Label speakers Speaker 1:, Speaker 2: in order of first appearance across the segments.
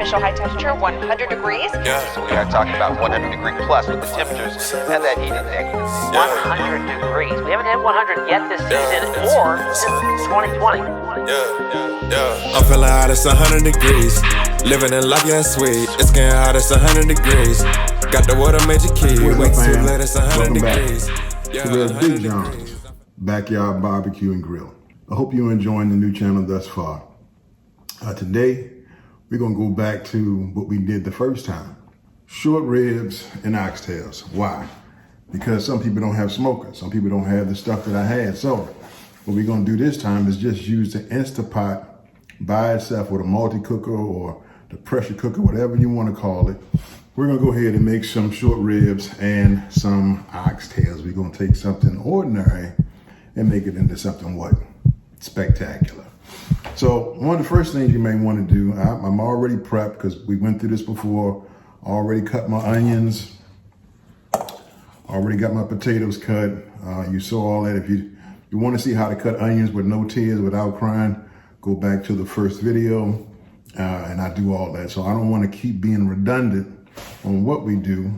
Speaker 1: Official high temperature, 100 degrees.
Speaker 2: Yeah.
Speaker 3: So we are talking about 100 degree plus with the temperatures and that heat index.
Speaker 4: 100 degrees. We haven't had 100 yet this season or since 2020.
Speaker 2: I'm feeling hot, it's 100 degrees. Living in life, yeah, sweet. It's getting hot, it's 100 degrees. Got the water magic key.
Speaker 5: What's up,
Speaker 2: Too
Speaker 5: fam?
Speaker 2: late, it's 100
Speaker 5: Welcome back
Speaker 2: degrees.
Speaker 5: to the Big John's Backyard Barbecue and Grill. I hope you're enjoying the new channel thus far. Today, we're gonna go back to what we did the first time. Short ribs and oxtails. Why? Because some people don't have smokers. Some people don't have the stuff that I had. So what we're gonna do this time is just use the Instapot by itself with a multi-cooker or the pressure cooker, whatever you wanna call it. We're gonna go ahead and make some short ribs and some oxtails. We're gonna take something ordinary and make it into something what? Spectacular. So one of the first things you may want to do, I'm already prepped because we went through this before. Already cut my onions. Already got my potatoes cut. You saw all that. If you want to see how to cut onions with no tears, without crying, go back to the first video, and I do all that. So I don't want to keep being redundant on what we do,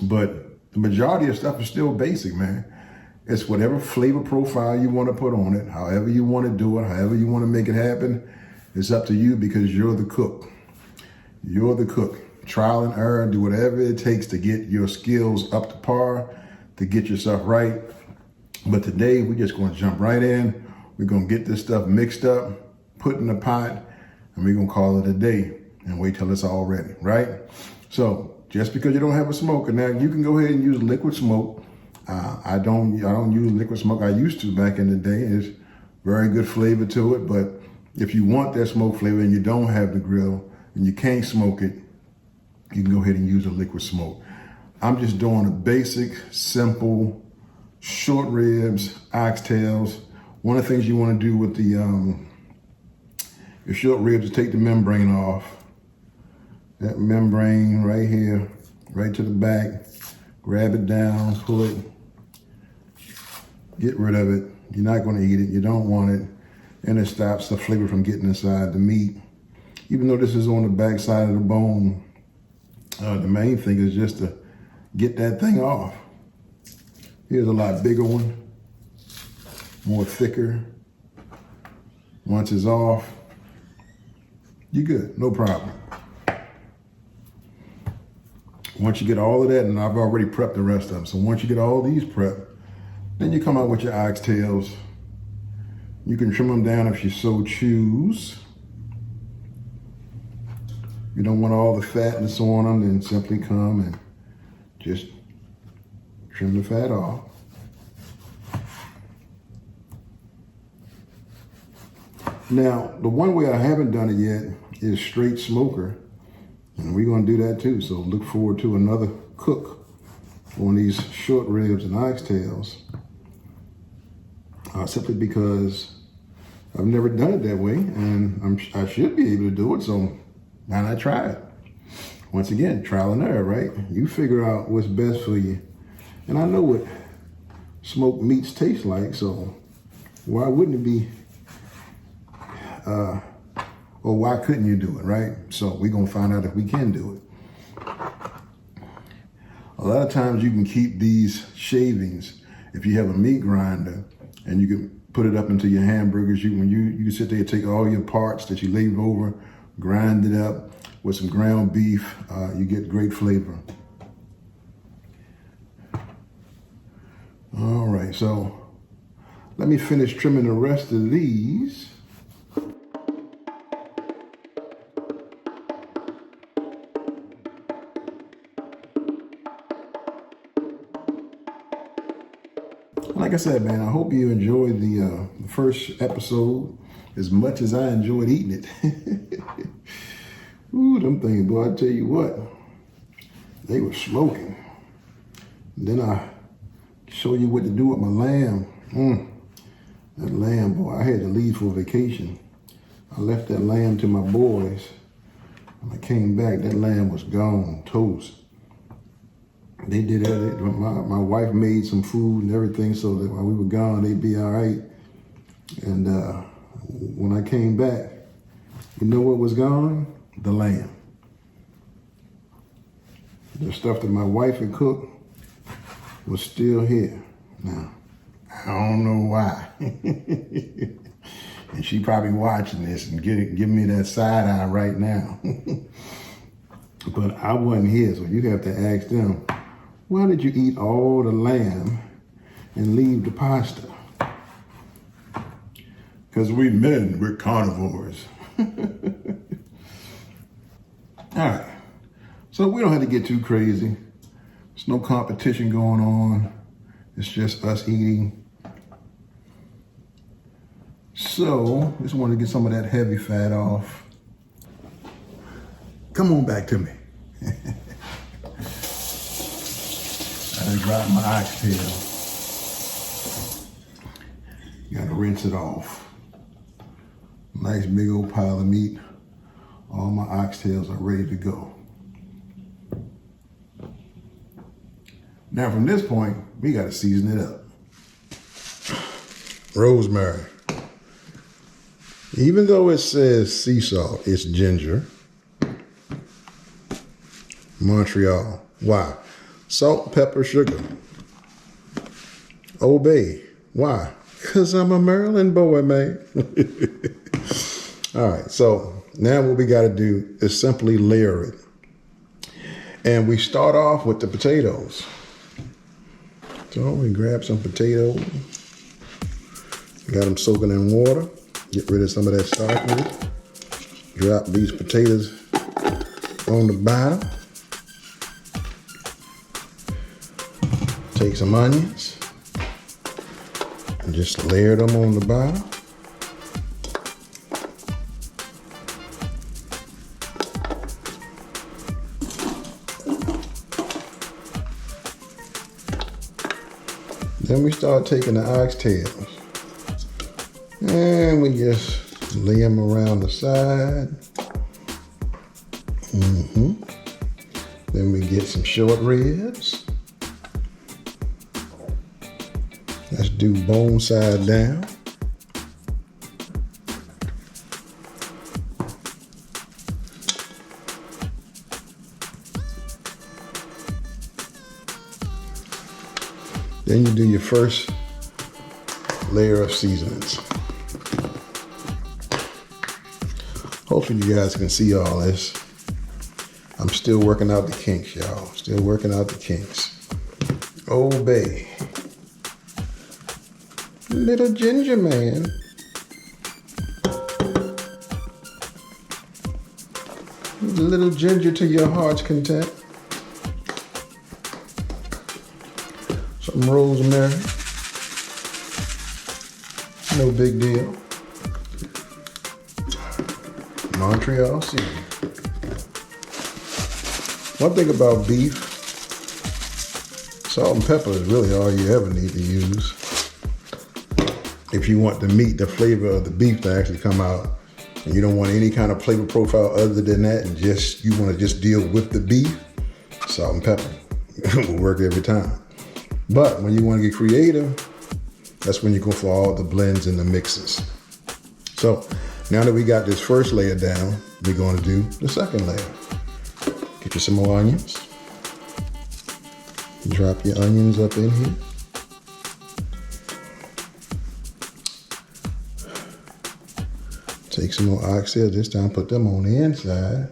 Speaker 5: but the majority of stuff is still basic, man. It's whatever flavor profile you want to put on it, however you want to do it, however you want to make it happen. It's up to you because you're the cook. You're the cook. Trial and error, do whatever it takes to get your skills up to par, to get yourself right. But today, we're just going to jump right in. We're going to get this stuff mixed up, put in a pot, and we're going to call it a day and wait till it's all ready, right? So just because you don't have a smoker, now you can go ahead and use liquid smoke. I don't use liquid smoke. I used to back in the day. It's very good flavor to it. But if you want that smoke flavor and you don't have the grill and you can't smoke it, you can go ahead and use a liquid smoke. I'm just doing a basic, simple, short ribs, oxtails. One of the things you want to do with the your short ribs is take the membrane off. That membrane right here, right to the back. Grab it down, pull it, get rid of it. You're not going to eat it. You don't want it. And it stops the flavor from getting inside the meat. Even though this is on the back side of the bone, the main thing is just to get that thing off. Here's a lot bigger one, more thicker. Once it's off, you're good, no problem. Once you get all of that, and I've already prepped the rest of them, so once you get all these prepped, then you come out with your oxtails. You can trim them down if you so choose. You don't want all the fatness on them, then simply come and just trim the fat off. Now, the one way I haven't done it yet is straight smoker. And we're gonna do that too. So look forward to another cook on these short ribs and oxtails. Simply because I've never done it that way and I should be able to do it. So why not try it? Once again, trial and error, right? You figure out what's best for you. And I know what smoked meats taste like, so why wouldn't it be, or why couldn't you do it, right? So we're gonna find out if we can do it. A lot of times you can keep these shavings, if you have a meat grinder, and you can put it up into your hamburgers. You can sit there and take all your parts that you laid over, grind it up with some ground beef, you get great flavor. All right, so let me finish trimming the rest of these. Like I said, man, I hope you enjoyed the first episode as much as I enjoyed eating it. Ooh, them things, boy, I tell you what, they were smoking. And then I show you what to do with my lamb. That lamb, boy, I had to leave for vacation. I left that lamb to my boys. When I came back, that lamb was gone, toast. They did it. My wife made some food and everything so that while we were gone, they'd be all right. And when I came back, you know what was gone? the lamb. The stuff that my wife had cooked was still here. Now, I don't know why. And she probably watching this and giving me that side eye right now. But I wasn't here, so you have to ask them, why did you eat all the lamb and leave the pasta? Because we're carnivores. All right, so we don't have to get too crazy. There's no competition going on. It's just us eating. So, just wanted to get some of that heavy fat off. Come on back to me. I done dropped my oxtail. Gotta rinse it off. Nice big old pile of meat. All my oxtails are ready to go. Now from this point, we gotta season it up. Rosemary. Even though it says sea salt, it's ginger. Montreal. Why? Salt, pepper, sugar. Obey. Why? Because I'm a Maryland boy, man. All right, so now what we got to do is simply layer it. And we start off with the potatoes. So we grab some potatoes. Got them soaking in water. Get rid of some of that starch with it. Drop these potatoes on the bottom. Take some onions and just layer them on the bottom. Then we start taking the oxtails and we just lay them around the side. Then we get some short ribs. Let's do bone side down. Then you do your first layer of seasonings. Hopefully you guys can see all this. I'm still working out the kinks, y'all. Still working out the kinks. Obey. Little ginger man. A little ginger to your heart's content. Some rosemary. No big deal. Montreal seasoning. One thing about beef, salt and pepper is really all you ever need to use. If you want the flavor of the beef to actually come out, and you don't want any kind of flavor profile other than that, and you want to just deal with the beef, salt and pepper will work every time. But when you want to get creative, that's when you go for all the blends and the mixes. So now that we got this first layer down, we're going to do the second layer. Get you some more onions. Drop your onions up in here. Take some more oxtails, this time put them on the inside.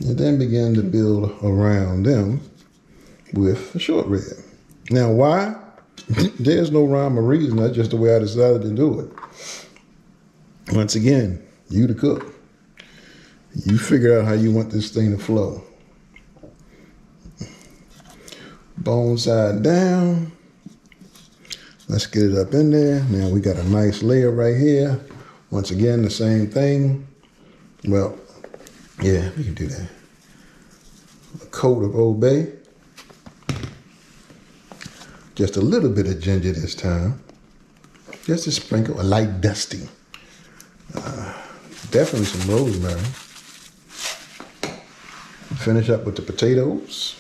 Speaker 5: And then begin to build around them with a short rib. Now why? There's no rhyme or reason, that's just the way I decided to do it. Once again, you the cook. You figure out how you want this thing to flow. Bone side down. Let's get it up in there. Now we got a nice layer right here. Once again, the same thing. Well, yeah, we can do that. A coat of Old Bay. Just a little bit of ginger this time. Just a sprinkle, a light dusting. Definitely some rosemary. finish up with the potatoes.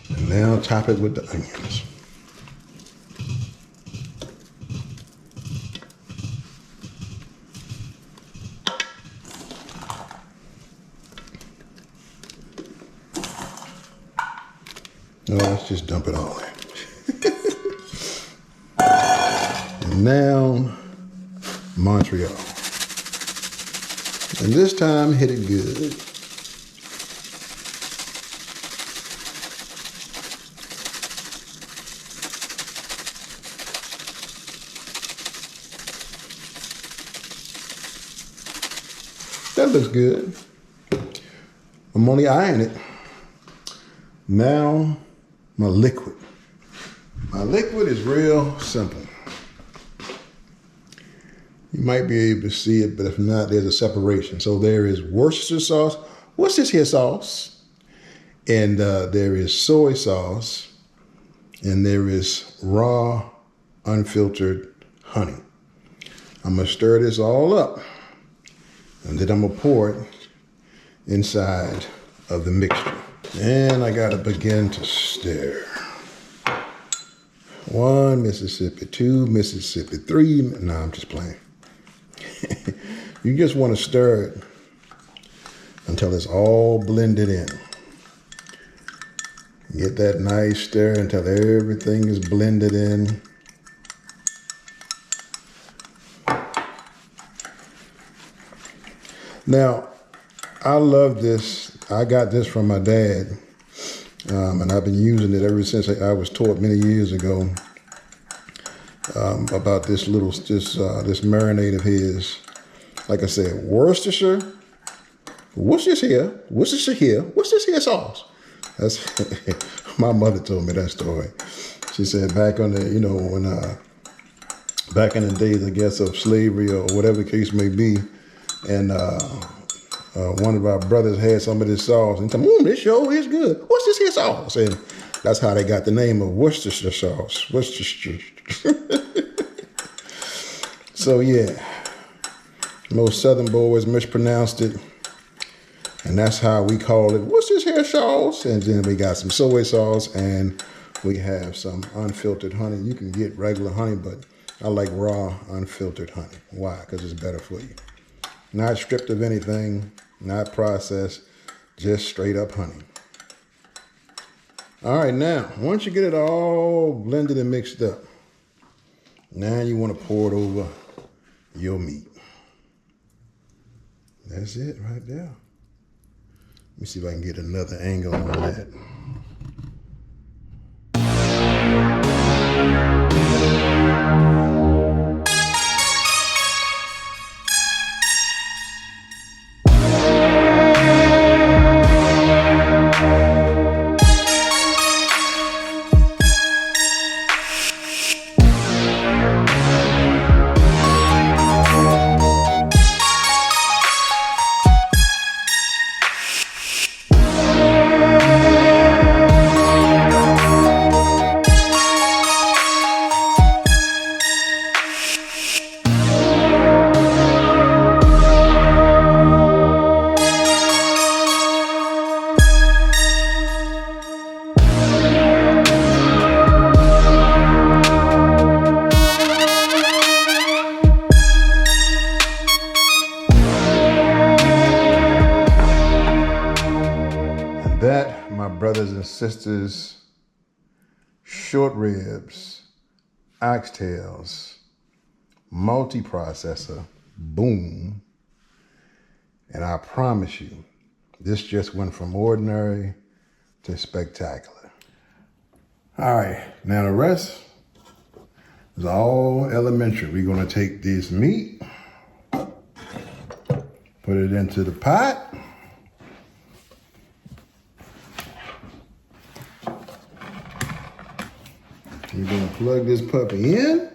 Speaker 5: And now top it with the onions. No, let's just dump it all in. And now, Montreal. And this time, hit it good. That looks good. I'm only eyeing it. Now, my liquid. My liquid is real simple. You might be able to see it, but if not, there's a separation. So there is Worcestershire sauce. What's this here sauce? And there is soy sauce. And there is raw, unfiltered honey. I'm going to stir this all up. And then I'm going to pour it inside of the mixture. And I gotta begin to stir. 1 Mississippi, 2 Mississippi, 3. No, I'm just playing. You just want to stir it until it's all blended in. Get that nice stir until everything is blended in. Now, I love this. I got this from my dad, and I've been using it ever since I was taught many years ago about this marinade of his. Like I said, Worcestershire. What's this here? What's this here? What's this here sauce? That's my mother told me that story. She said back on the back in the days, I guess, of slavery or whatever the case may be, and one of our brothers had some of this sauce and told me, this show is good. What's this here sauce? And that's how they got the name of Worcestershire sauce. Worcestershire. So yeah, most Southern boys mispronounced it. And that's how we call it, what's this here sauce? And then we got some soy sauce and we have some unfiltered honey. You can get regular honey, but I like raw, unfiltered honey. Why? Because it's better for you. Not stripped of anything, not processed, just straight up honey. All right, now, once you get it all blended and mixed up, now you want to pour it over your meat. That's it right there. Let me see if I can get another angle on that. That, my brothers and sisters, short ribs, oxtails, multi-processor, boom. And I promise you, this just went from ordinary to spectacular. All right, now the rest is all elementary. We're gonna take this meat, put it into the pot. You're gonna plug this puppy in.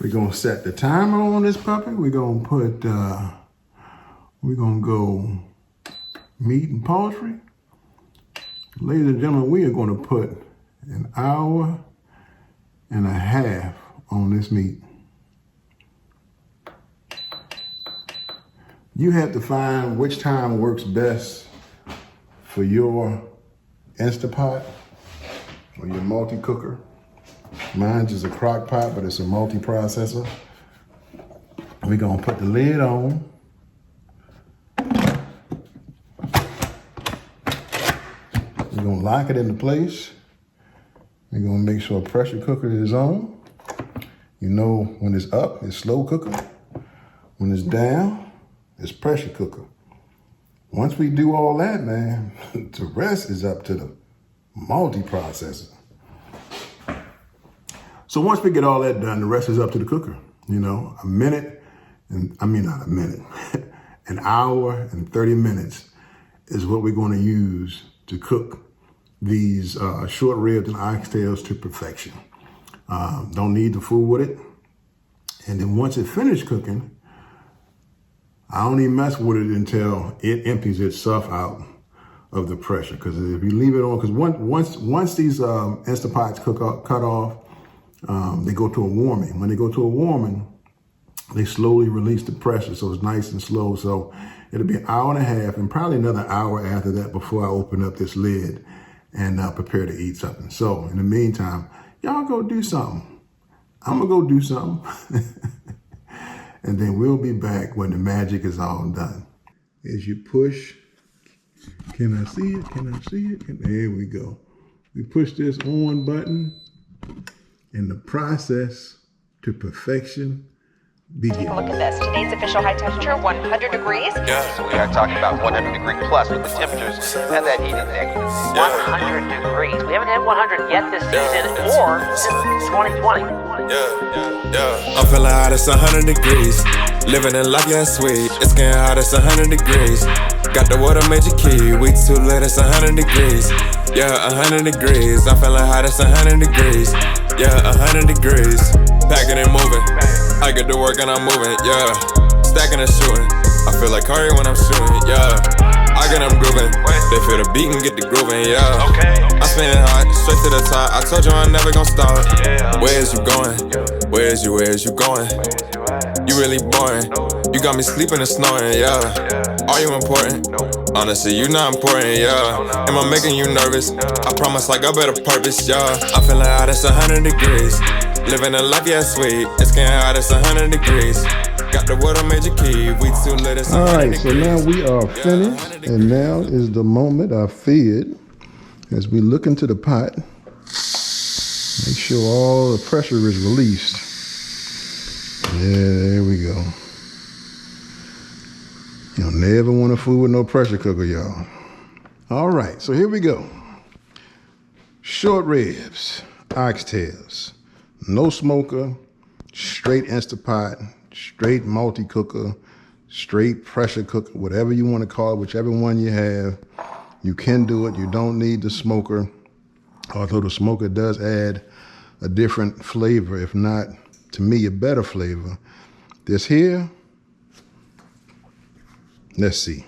Speaker 5: We're gonna set the timer on this puppy. We're gonna put, we're gonna go meat and poultry. Ladies and gentlemen, we are gonna put an hour and a half on this meat. You have to find which time works best for your Instapot or your multi-cooker. Mine's is a crock pot, but it's a multi-processor. We're gonna put the lid on. We're gonna lock it into place. We're gonna make sure pressure cooker is on. You know, when it's up, it's slow cooker. When it's down, it's pressure cooker. Once we do all that, man, the rest is up to the multi-processor. So once we get all that done, the rest is up to the cooker. You know, an hour and 30 minutes is what we're gonna use to cook these short ribs and oxtails to perfection. Don't need to fool with it. And then once it finished cooking, I don't even mess with it until it empties itself out of the pressure. Because if you leave it on, because once these Instapots cut off, they go to a warming. When they go to a warming, they slowly release the pressure, so it's nice and slow. So it'll be an hour and a half and probably another hour after that before I open up this lid and prepare to eat something. So in the meantime, y'all go do something. I'm gonna go do something. And then we'll be back when the magic is all done. As you push, can I see it? Can I see it? There we go. We push this on button and the process to perfection begins.
Speaker 1: Look at this. Today's official high temperature, 100 degrees.
Speaker 3: So we are talking about 100 degree plus with the temperatures and that heat index.
Speaker 4: 100 degrees. We haven't had 100 yet this season or since 2020.
Speaker 2: I'm feeling hot, it's 100 degrees. Living in life, yeah, sweet. It's getting hot, it's 100 degrees. Got the water major key, we too late, it's 100 degrees. Yeah, 100 degrees. I'm feeling hot, it's 100 degrees. Yeah, 100 degrees. Packing and moving. I get to work and I'm moving, yeah. Stacking and shooting. I feel like Curry when I'm shooting, yeah. I get them grooving. They feel the beat and get the grooving, yeah. I'm spinning hot, straight to the top. I told you I'm never gonna stop. Where is you going? Where is you going? You really boring. You got me sleeping and snoring, yeah. Are you important? Honestly, you not important, yeah. Am I making you nervous? I promise I got better purpose, yeah. I'm feeling hot, it's 100 degrees. Living a life, yeah, sweet. It's getting hot, it's 100 degrees. Got the water major key, we too lit, it's 100 degrees.
Speaker 5: All right, so now we are finished, and now is the moment I feared. As we look into the pot, make sure all the pressure is released. Yeah, there we go. You'll never want to fool with no pressure cooker, y'all. All right, so here we go. Short ribs, oxtails, no smoker, straight Instapot, straight multi-cooker, straight pressure cooker, whatever you want to call it, whichever one you have. You can do it. You don't need the smoker, although the smoker does add a different flavor, if not, to me, a better flavor. This here, let's see.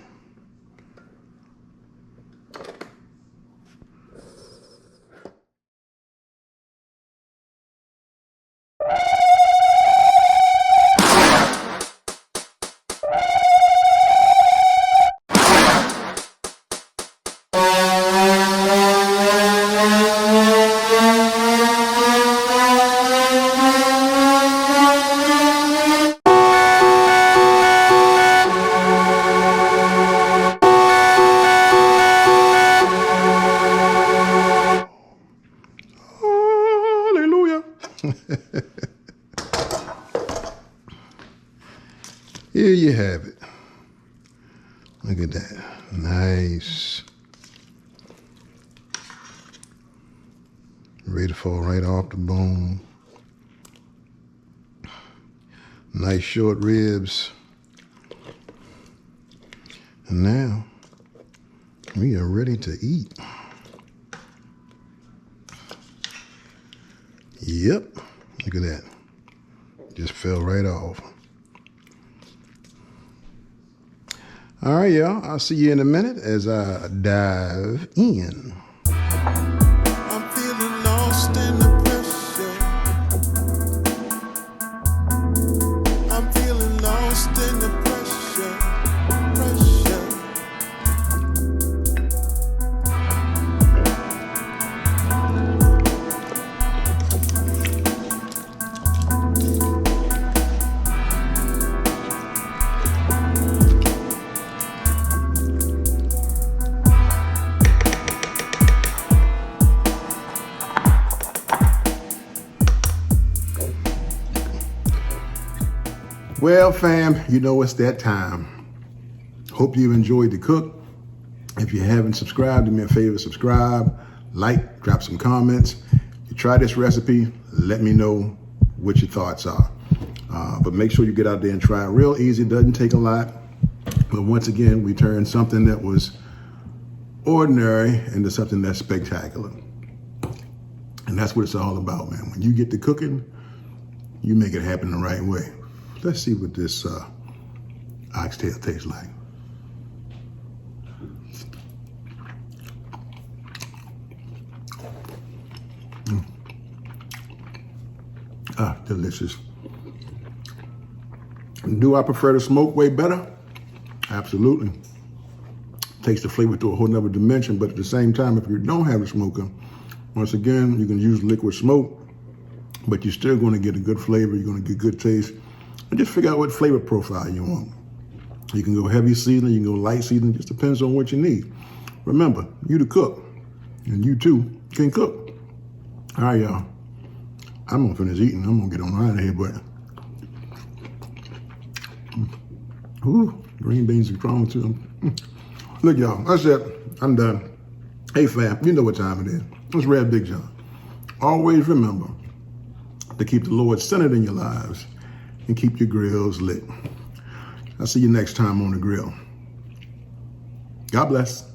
Speaker 5: Here you have it. Look at that. Nice. Ready to fall right off the bone. Nice short ribs. And now we are ready to eat. Yep. Look at that. Just fell right off. All right, y'all. I'll see you in a minute as I dive in.
Speaker 2: I'm feeling lost in the pressure. I'm feeling lost in the pressure.
Speaker 5: Well, fam, you know it's that time. Hope you enjoyed the cook. If you haven't subscribed, do me a favor, subscribe, like, drop some comments. If you try this recipe, let me know what your thoughts are. But make sure you get out there and try it. Real easy, doesn't take a lot. But once again, we turned something that was ordinary into something that's spectacular. And that's what it's all about, man. When you get to cooking, you make it happen the right way. Let's see what this oxtail tastes like. Delicious. Do I prefer the smoke way better? Absolutely. Takes the flavor to a whole nother dimension, but at the same time, if you don't have a smoker, once again, you can use liquid smoke, but you're still going to get a good flavor, you're going to get good taste, and just figure out what flavor profile you want. You can go heavy seasoning, you can go light seasoning, just depends on what you need. Remember, you the cook, and you too can cook. All right, y'all. I'm gonna finish eating. I'm gonna get on out of here, but green beans are strong too. Look, y'all, that's it. I'm done. Hey, fam, you know what time it is. It's Red Big John. Always remember to keep the Lord centered in your lives and keep your grills lit. I'll see you next time on the grill. God bless.